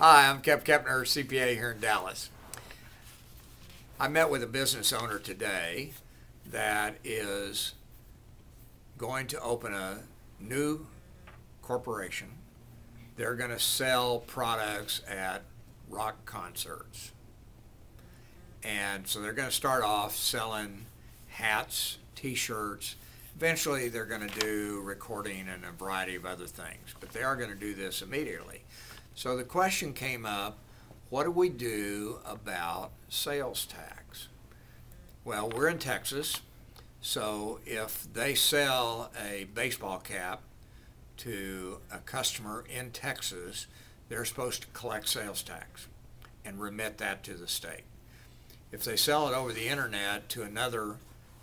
Hi, I'm Kep Kepner, CPA here in Dallas. I met with a business owner today that is going to open a new corporation. They're going to sell products at rock concerts. And so they're going to start off selling hats, t-shirts. Eventually they're going to do recording and a variety of other things, but they are going to do this immediately. So the question came up, what do we do about sales tax? Well, we're in Texas, so if they sell a baseball cap to a customer in Texas, they're supposed to collect sales tax and remit that to the state. If they sell it over the internet to another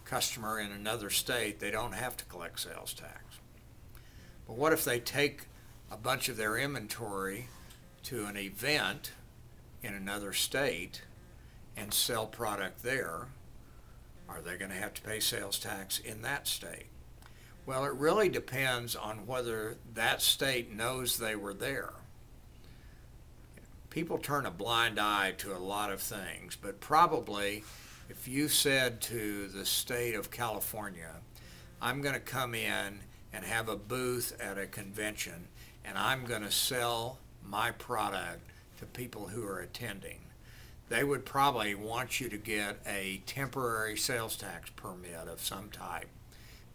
customer in another state, they don't have to collect sales tax. But what if they take a bunch of their inventory to an event in another state and sell product there? Are they going to have to pay sales tax in that state? Well, it really depends on whether that state knows they were there. People turn a blind eye to a lot of things, but probably if you said to the state of California, I'm going to come in and have a booth at a convention and I'm going to sell my product to people who are attending, they would probably want you to get a temporary sales tax permit of some type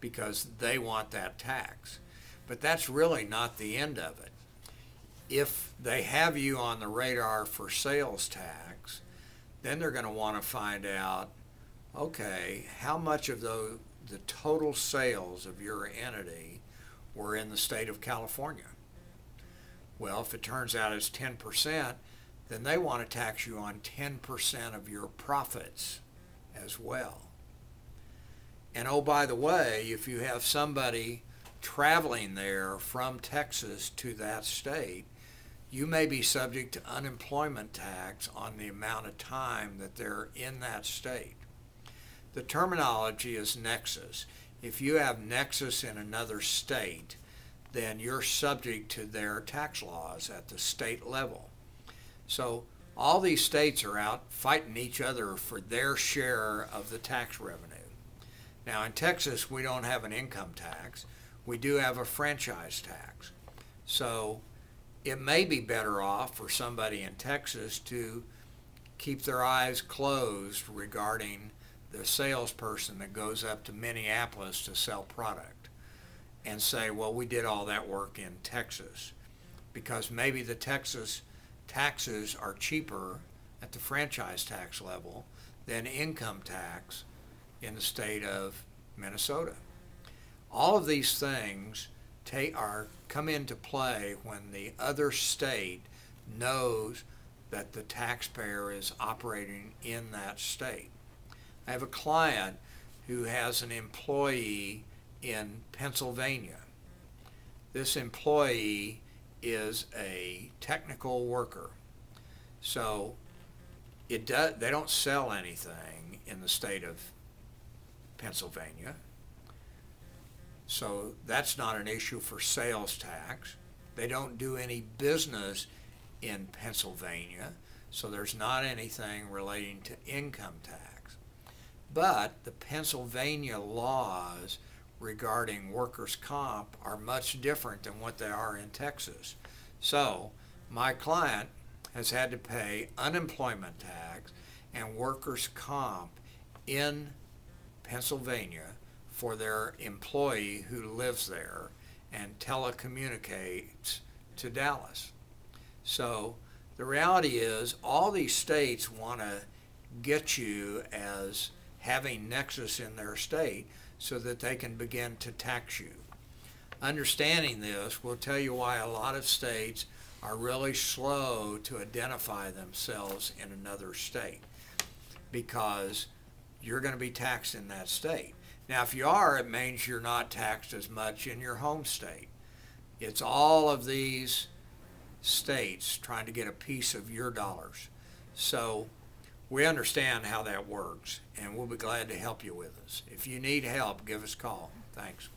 because they want that tax. But that's really not the end of it. If they have you on the radar for sales tax, then they're going to want to find out, okay, how much of the total sales of your entity were in the state of California? Well, if it turns out it's 10%, then they want to tax you on 10% of your profits as well. And oh, by the way, if you have somebody traveling there from Texas to that state, you may be subject to unemployment tax on the amount of time that they're in that state. The terminology is Nexus. If you have Nexus in another state, then you're subject to their tax laws at the state level. So all these states are out fighting each other for their share of the tax revenue. Now in Texas, we don't have an income tax. We do have a franchise tax. So it may be better off for somebody in Texas to keep their eyes closed regarding the salesperson that goes up to Minneapolis to sell product and say, well, we did all that work in Texas, because maybe the Texas taxes are cheaper at the franchise tax level than income tax in the state of Minnesota. All of these things come into play when the other state knows that the taxpayer is operating in that state. I have a client who has an employee in Pennsylvania. This employee is a technical worker. So they don't sell anything in the state of Pennsylvania. So that's not an issue for sales tax. They don't do any business in Pennsylvania, so there's not anything relating to income tax. But the Pennsylvania laws regarding workers' comp are much different than what they are in Texas. So my client has had to pay unemployment tax and workers' comp in Pennsylvania for their employee who lives there and telecommunicates to Dallas. So the reality is all these states want to get you as having Nexus in their state so that they can begin to tax you. Understanding this will tell you why a lot of states are really slow to identify themselves in another state, because you're going to be taxed in that state. Now, if you are, it means you're not taxed as much in your home state. It's all of these states trying to get a piece of your dollars. So we understand how that works, and we'll be glad to help you with us. If you need help, give us a call. Thanks.